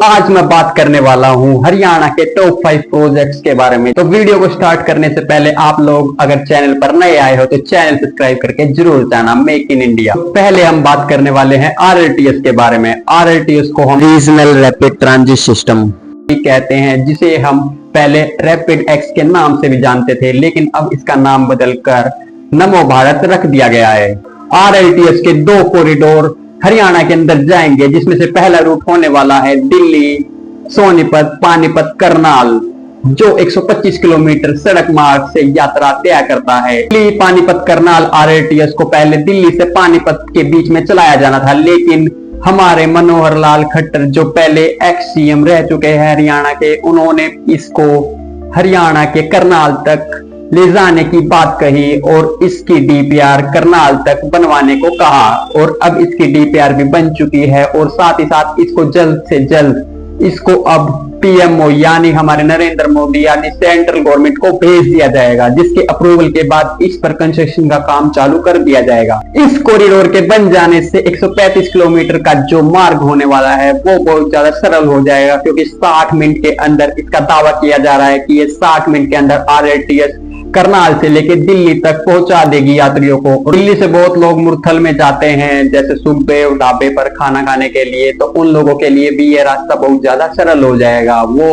आज मैं बात करने वाला हूं हरियाणा के टॉप 5 प्रोजेक्ट्स के बारे में। तो वीडियो को स्टार्ट करने से पहले आप लोग अगर चैनल पर नए आए हो तो चैनल सब्सक्राइब करके जरूर जाना। Make in India. तो पहले हम बात करने वाले हैं आरएलटीएस के बारे में। आरएलटीएस को हम रीजनल रैपिड ट्रांजिट सिस्टम कहते हैं, जिसे हम पहले रैपिड एक्स के नाम से भी जानते थे, लेकिन अब इसका नाम बदलकर नमो भारत रख दिया गया है। आरएलटीएस के 2 कॉरिडोर हरियाणा के अंदर जाएंगे, जिसमें से पहला रूट होने वाला है दिल्ली सोनीपत पानीपत करनाल, जो 125 किलोमीटर सड़क मार्ग से यात्रा तय करता है। दिल्ली पानीपत करनाल आरएलटीएस को पहले दिल्ली से पानीपत के बीच में चलाया जाना था, लेकिन हमारे मनोहर लाल खट्टर, जो पहले एक्स सीएम रह चुके हैं हरियाणा के, उन्होंने इसको हरियाणा के करनाल तक ले जाने की बात कही और इसकी डीपीआर करनाल तक बनवाने को कहा। और अब इसकी डीपीआर भी बन चुकी है और साथ ही साथ इसको जल्द से जल्द इसको अब पीएमओ यानी हमारे नरेंद्र मोदी यानी सेंट्रल गवर्नमेंट को भेज दिया जाएगा, जिसके अप्रूवल के बाद इस पर कंस्ट्रक्शन का काम चालू कर दिया जाएगा। इस कॉरिडोर के बन जाने से 135 किलोमीटर का जो मार्ग होने वाला है वो बहुत ज्यादा सरल हो जाएगा, क्योंकि 60 मिनट के अंदर इसका दावा किया जा रहा है कि ये 60 मिनट के अंदर आरएलटीएस करनाल से लेके दिल्ली तक पहुंचा देगी यात्रियों को। दिल्ली से बहुत लोग मुरथल में जाते हैं, जैसे सुखदेव ढाबे पर खाना खाने के लिए, तो उन लोगों के लिए भी ये रास्ता बहुत ज्यादा सरल हो जाएगा। वो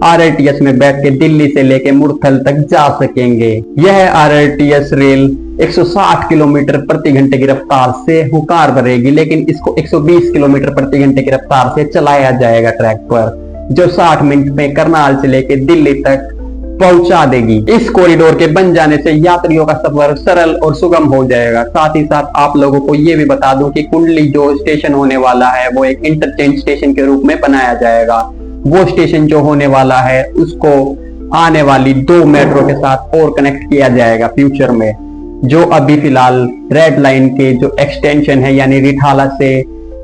आरएलटीएस में बैठ के दिल्ली से लेके मुरथल तक जा सकेंगे। यह आरएलटीएस रेल 160 किलोमीटर प्रति घंटे की रफ्तार से हुकार भरेगी, लेकिन इसको 120 किलोमीटर प्रति घंटे की रफ्तार से चलाया जाएगा ट्रैक पर, जो 60 मिनट में करनाल से लेके दिल्ली तक पहुंचा देगी। इस कॉरिडोर के बन जाने से यात्रियों का सफर सरल और सुगम हो जाएगा। साथ ही साथ आप लोगों को यह भी बता दूं कि कुंडली जो स्टेशन होने वाला है वो एक इंटरचेंज स्टेशन के रूप में बनाया जाएगा। वो स्टेशन जो होने वाला है उसको आने वाली 2 मेट्रो के साथ और कनेक्ट किया जाएगा फ्यूचर में। जो अभी फिलहाल रेड लाइन के जो एक्सटेंशन है यानी रिठाला से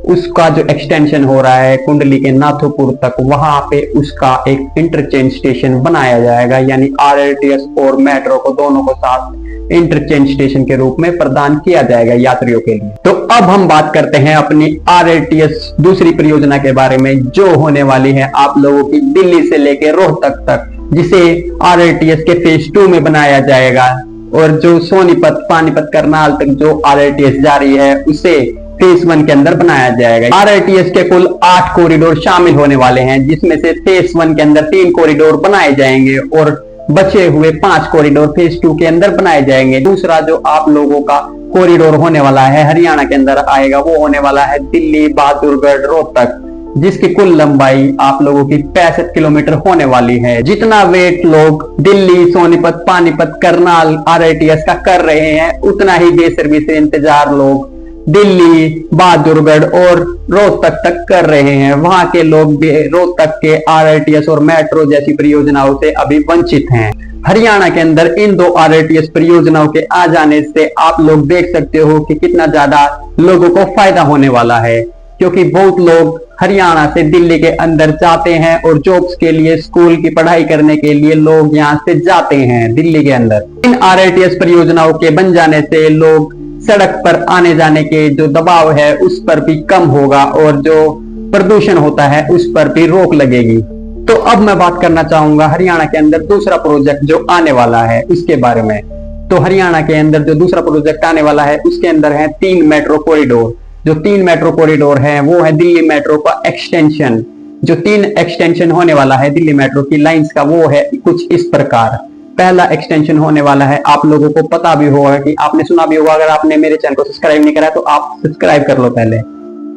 उसका जो एक्सटेंशन हो रहा है कुंडली के नाथोपुर तक, वहां पे उसका एक इंटरचेंज स्टेशन बनाया जाएगा, यानी आरएलटीएस और मेट्रो को दोनों को साथ इंटरचेंज स्टेशन के रूप में प्रदान किया जाएगा यात्रियों के लिए। तो अब हम बात करते हैं अपनी आरएलटीएस दूसरी परियोजना के बारे में, जो होने वाली है आप लोगों की दिल्ली से लेकर रोहतक तक, जिसे आरएलटीएस के फेज 2 में बनाया जाएगा। और जो सोनीपत पानीपत करनाल तक जो आरएलटीएस जारी है उसे फेज 1 के अंदर बनाया जाएगा। आरएलटीएस के कुल 8 कॉरिडोर शामिल होने वाले हैं, जिसमें से फेज 1 के अंदर 3 कॉरिडोर बनाए जाएंगे और बचे हुए 5 कॉरिडोर फेज 2 के अंदर बनाए जाएंगे। दूसरा जो आप लोगों का कॉरिडोर होने वाला है हरियाणा के अंदर आएगा, वो होने वाला है दिल्ली बहादुरगढ़ रोहतक, जिसकी कुल लंबाई आप लोगों की 65 किलोमीटर होने वाली है। जितना वेट लोग दिल्ली सोनीपत पानीपत करनाल आरएलटीएस का कर रहे हैं, उतना ही बेसब्री से इंतजार लोग दिल्ली बहादुरगढ़ और रोहतक तक कर रहे हैं। वहां के लोग भी रोहतक के आरएलटीएस और मेट्रो जैसी परियोजनाओं से अभी वंचित हैं। हरियाणा के अंदर इन 2 आरएलटीएस परियोजनाओं के आ जाने से आप लोग देख सकते हो कि कितना ज्यादा लोगों को फायदा होने वाला है, क्योंकि बहुत लोग हरियाणा से दिल्ली के अंदर जाते हैं और जॉब्स के लिए, स्कूल की पढ़ाई करने के लिए लोग यहाँ से जाते हैं दिल्ली के अंदर। इन आरएलटीएस परियोजनाओं के बन जाने से लोग सड़क पर आने जाने के जो दबाव है उस पर भी कम होगा और जो प्रदूषण होता है उस पर भी रोक लगेगी। तो अब मैं बात करना चाहूंगा हरियाणा के अंदर दूसरा प्रोजेक्ट जो आने वाला है उसके बारे में। तो हरियाणा के अंदर जो दूसरा प्रोजेक्ट आने वाला है उसके अंदर है 3 मेट्रो कॉरिडोर। जो 3 मेट्रो कॉरिडोर है वो है दिल्ली मेट्रो का एक्सटेंशन। जो 3 एक्सटेंशन होने वाला है दिल्ली मेट्रो की लाइंस का, वो है कुछ इस प्रकार। पहला एक्सटेंशन होने वाला है, आप लोगों को पता भी होगा कि आपने सुना भी होगा, अगर आपने मेरे चैनल को सब्सक्राइब नहीं करा तो आप सब्सक्राइब कर लो पहले,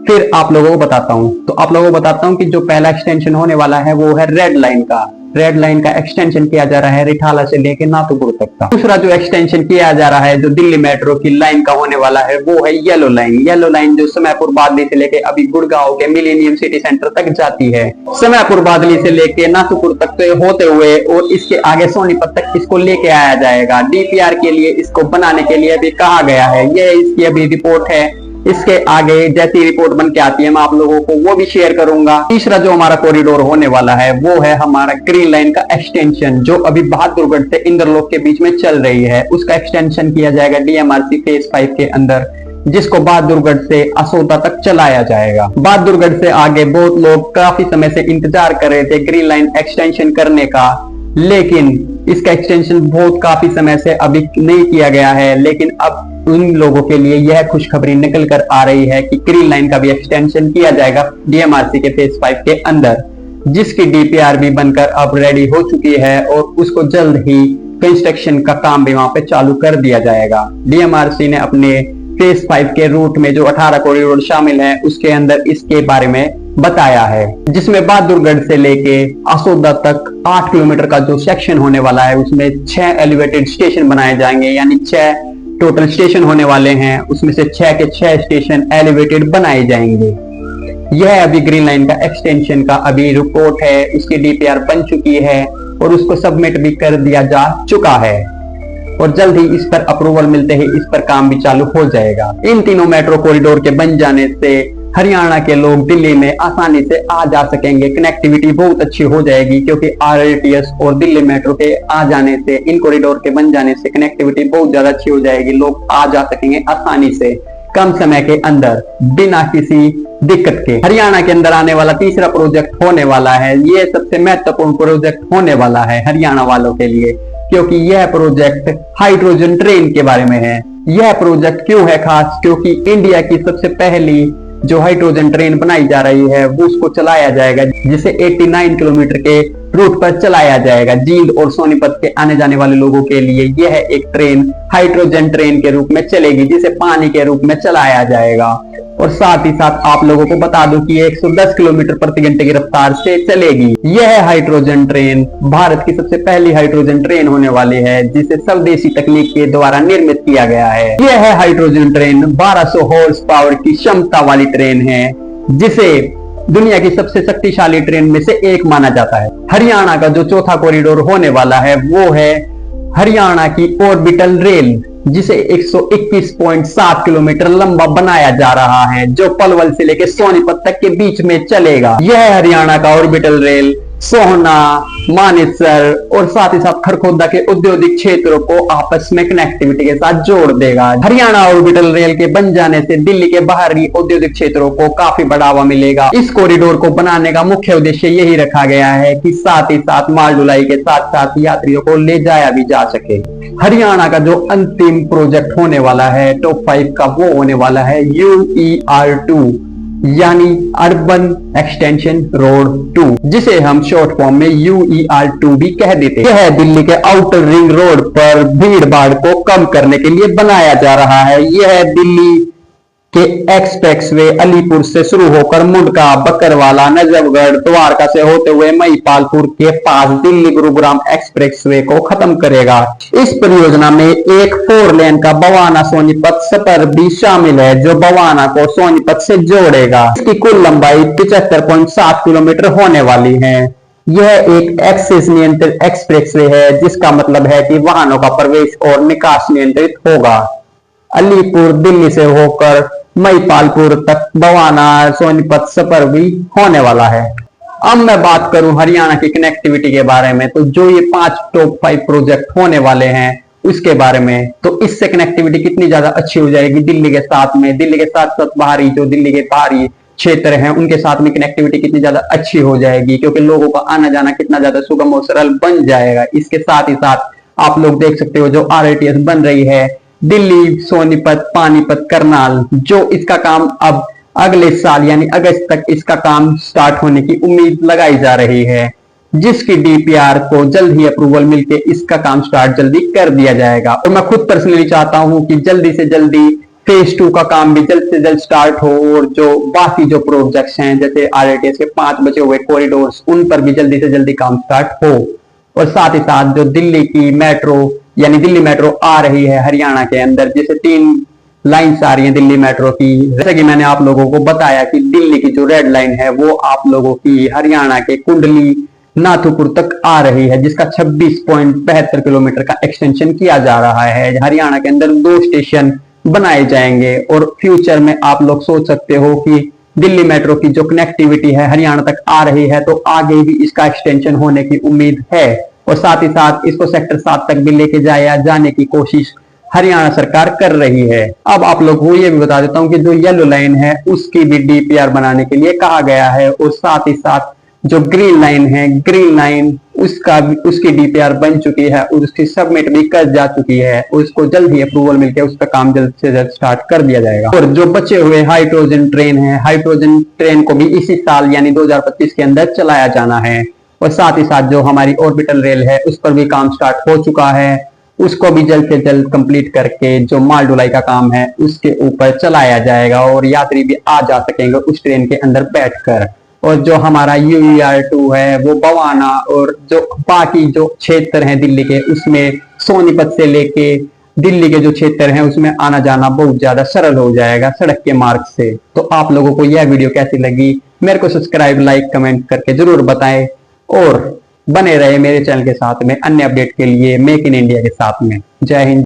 फिर आप लोगों को बताता हूं। तो आप लोगों को बताता हूं कि जो पहला एक्सटेंशन होने वाला है वो है रेड लाइन का। रेड लाइन का एक्सटेंशन किया जा रहा है रिठाला से लेकर नाथुपुर तक का। दूसरा जो एक्सटेंशन किया जा रहा है जो दिल्ली मेट्रो की लाइन का होने वाला है वो है येलो लाइन। येलो लाइन जो समयपुर बादली से लेके अभी गुड़गांव के मिलेनियम सिटी सेंटर तक जाती है। समयपुर बादली से लेके नाथुपुर तक तो होते हुए और इसके आगे सोनीपत तक इसको लेके आया जाएगा। डीपीआर के लिए इसको बनाने के लिए भी कहा गया है। ये इसकी अभी रिपोर्ट है, इसके आगे जैसी रिपोर्ट बन के आती है मैं आप लोगों को वो भी शेयर करूंगा। तीसरा जो हमारा कॉरिडोर होने वाला है वो है हमारा ग्रीन लाइन का एक्सटेंशन, जो अभी बहादुरगढ़ से इंद्रलोक के बीच में चल रही है। उसका एक्सटेंशन किया जाएगा डीएमआरसी फेज 5 के अंदर। जिसको बहादुरगढ़ से असोदा तक चलाया जाएगा। बहादुरगढ़ से आगे बहुत लोग काफी समय से इंतजार कर रहे थे ग्रीन लाइन एक्सटेंशन करने का, लेकिन इसका एक्सटेंशन बहुत काफी समय से अभी नहीं किया गया है। लेकिन अब उन लोगों के लिए यह खुशखबरी निकल कर आ रही है कि ग्रीन लाइन का भी एक्सटेंशन किया जाएगा डीएमआरसी के फेज 5 के अंदर, जिसकी डीपीआर भी बनकर अब रेडी हो चुकी है और उसको जल्द ही कंस्ट्रक्शन का काम भी वहां पे चालू कर दिया जाएगा। डीएमआरसी ने अपने फेज 5 के रूट में जो 18 कॉरिडोर शामिल है उसके अंदर इसके बारे में बताया है, जिसमें बहादुरगढ़ से लेके असोदा तक 8 किलोमीटर का जो सेक्शन होने वाला है उसमें 6 एलिवेटेड स्टेशन बनाए जाएंगे, यानी 6 टोटल स्टेशन होने वाले हैं। उसमें से 6 के 6 स्टेशन एलिवेटेड बनाए जाएंगे। यह अभी ग्रीन लाइन का एक्सटेंशन का अभी रिपोर्ट है, उसकी डीपीआर बन चुकी है और उसको सबमिट भी कर दिया जा चुका है और जल्द ही इस पर अप्रूवल मिलते ही इस पर काम भी चालू हो जाएगा। इन तीनों मेट्रो कॉरिडोर के बन जाने से हरियाणा के लोग दिल्ली में आसानी से आ जा सकेंगे। कनेक्टिविटी बहुत अच्छी हो जाएगी क्योंकि आरआरटीएस और दिल्ली मेट्रो के आ जाने से, इन कॉरिडोर के बन जाने से कनेक्टिविटी बहुत ज्यादा अच्छी हो जाएगी। लोग आ जा सकेंगे आसानी से कम समय के अंदर बिना किसी दिक्कत के। हरियाणा के अंदर आने वाला तीसरा प्रोजेक्ट होने वाला है। ये सबसे महत्वपूर्ण प्रोजेक्ट होने वाला है हरियाणा वालों के लिए, क्योंकि यह प्रोजेक्ट हाइड्रोजन ट्रेन के बारे में है। यह प्रोजेक्ट क्यों है खास? क्योंकि इंडिया की सबसे पहली जो हाइड्रोजन ट्रेन बनाई जा रही है वो उसको चलाया जाएगा, जिसे 89 किलोमीटर के रूट पर चलाया जाएगा। जींद और सोनीपत के आने जाने वाले लोगों के लिए यह एक ट्रेन हाइड्रोजन ट्रेन के रूप में चलेगी, जिसे पानी के रूप में चलाया जाएगा। और साथ ही साथ आप लोगों को बता दूं कि 110 किलोमीटर प्रति घंटे की रफ्तार से चलेगी। यह हाइड्रोजन ट्रेन भारत की सबसे पहली हाइड्रोजन ट्रेन होने वाली है, जिसे स्वदेशी तकनीक के द्वारा निर्मित किया गया है। यह हाइड्रोजन ट्रेन 1200 हॉर्स पावर की क्षमता वाली ट्रेन है, जिसे दुनिया की सबसे शक्तिशाली ट्रेन में से एक माना जाता है। हरियाणा का जो चौथा कॉरिडोर होने वाला है वो है हरियाणा की ऑर्बिटल रेल, जिसे 121.7 किलोमीटर लंबा बनाया जा रहा है, जो पलवल से लेकर सोनीपत तक के बीच में चलेगा। यह हरियाणा का ऑर्बिटल रेल सोहना, मानेसर और साथ ही साथ खरखोदा के औद्योगिक क्षेत्रों को आपस में कनेक्टिविटी के साथ जोड़ देगा। हरियाणा ऑर्बिटल रेल के बन जाने से दिल्ली के बाहरी औद्योगिक क्षेत्रों को काफी बढ़ावा मिलेगा। इस कॉरिडोर को बनाने का मुख्य उद्देश्य यही रखा गया है कि साथ ही साथ माल ढुलाई के साथ साथ यात्रियों को ले जाया भी जा सके। हरियाणा का जो अंतिम प्रोजेक्ट होने वाला है टॉप 5 का, वो होने वाला है UER2 यानी अर्बन एक्सटेंशन रोड 2, जिसे हम शॉर्ट फॉर्म में UER2 भी कह देते हैं। यह दिल्ली के आउटर रिंग रोड पर भीड़ भाड़ को कम करने के लिए बनाया जा रहा है। यह दिल्ली के एक्सप्रेसवे अलीपुर से शुरू होकर मुंडका, बकरवाला, नजफगढ़, द्वारका से होते हुए महिपालपुर के पास दिल्ली गुरुग्राम एक्सप्रेसवे को खत्म करेगा। इस परियोजना में एक 4 लेन का बवाना सोनीपत सफर भी शामिल है, जो बवाना को सोनीपत से जोड़ेगा। इसकी कुल लंबाई 75.7 किलोमीटर होने वाली है। यह एक एक्सेस नियंत्रित एक्सप्रेसवे है, जिसका मतलब है कि वाहनों का प्रवेश और निकास नियंत्रित होगा। अलीपुर दिल्ली से होकर महिपालपुर तक बवाना सोनीपत सफर भी होने वाला है। अब मैं बात करूं हरियाणा की कनेक्टिविटी के बारे में, तो जो ये 5 टॉप 5 प्रोजेक्ट होने वाले हैं उसके बारे में, तो इससे कनेक्टिविटी कितनी ज्यादा अच्छी हो जाएगी दिल्ली के साथ में। दिल्ली के साथ साथ बाहरी जो दिल्ली के बाहरी क्षेत्र हैं उनके साथ में कनेक्टिविटी कितनी ज्यादा अच्छी हो जाएगी, क्योंकि लोगों का आना जाना कितना ज्यादा सुगम और सरल बन जाएगा। इसके साथ ही साथ आप लोग देख सकते हो जो आरआरटीएस बन रही है दिल्ली सोनीपत पानीपत करनाल, जो इसका काम अब अगले साल यानी अगस्त तक इसका काम स्टार्ट होने की उम्मीद लगाई जा रही है, जिसकी डीपीआर को जल्द ही अप्रूवल मिलके इसका काम स्टार्ट जल्दी कर दिया जाएगा। और मैं खुद पर्सनली चाहता हूं कि जल्दी से जल्दी फेज 2 का काम भी जल्द से जल्द स्टार्ट हो और जो बाकी जो प्रोजेक्ट्स हैं जैसे आरआरटीएस के 5 बचे हुए कॉरिडोर्स उन पर भी जल्दी से जल्दी काम स्टार्ट हो। और साथ ही साथ जो दिल्ली की मेट्रो यानी दिल्ली मेट्रो आ रही है हरियाणा के अंदर, जैसे 3 लाइन्स आ रही हैं दिल्ली मेट्रो की। जैसे कि मैंने आप लोगों को बताया कि दिल्ली की जो रेड लाइन है वो आप लोगों की हरियाणा के कुंडली नाथुपुर तक आ रही है, जिसका 26.72 किलोमीटर का एक्सटेंशन किया जा रहा है। हरियाणा के अंदर 2 स्टेशन बनाए जाएंगे और फ्यूचर में आप लोग सोच सकते हो कि दिल्ली मेट्रो की जो कनेक्टिविटी है हरियाणा तक आ रही है, तो आगे भी इसका एक्सटेंशन होने की उम्मीद है। और साथ ही साथ इसको सेक्टर 7 तक भी लेके जाने की कोशिश हरियाणा सरकार कर रही है। अब आप लोग को ये भी बता देता हूँ कि जो येलो लाइन है उसकी भी डीपीआर बनाने के लिए कहा गया है, और साथ ही साथ जो ग्रीन लाइन है, ग्रीन लाइन उसकी डीपीआर बन चुकी है और उसकी सबमिट भी कर जा चुकी है। उसको जल्द ही अप्रूवल मिलकर उसका काम जल्द से जल्द स्टार्ट कर दिया जाएगा। और जो बचे हुए हाइड्रोजन ट्रेन है, हाइड्रोजन ट्रेन को भी इसी साल यानी 2025 के अंदर चलाया जाना है। और साथ ही साथ जो हमारी ऑर्बिटल रेल है उस पर भी काम स्टार्ट हो चुका है, उसको भी जल्द से जल्द कंप्लीट करके जो माल ढुलाई का काम है उसके ऊपर चलाया जाएगा और यात्री भी आ जा सकेंगे उस ट्रेन के अंदर बैठकर। और जो हमारा UER2 है वो बवाना और जो बाकी जो क्षेत्र हैं दिल्ली के, उसमें सोनीपत से लेके दिल्ली के जो क्षेत्र हैं उसमें आना जाना बहुत ज्यादा सरल हो जाएगा सड़क के मार्ग से। तो आप लोगों को यह वीडियो कैसी लगी मेरे को सब्सक्राइब, लाइक, कमेंट करके जरूर बताएं और बने रहे मेरे चैनल के साथ में अन्य अपडेट के लिए, मेक इन इंडिया के साथ में। जय हिंद।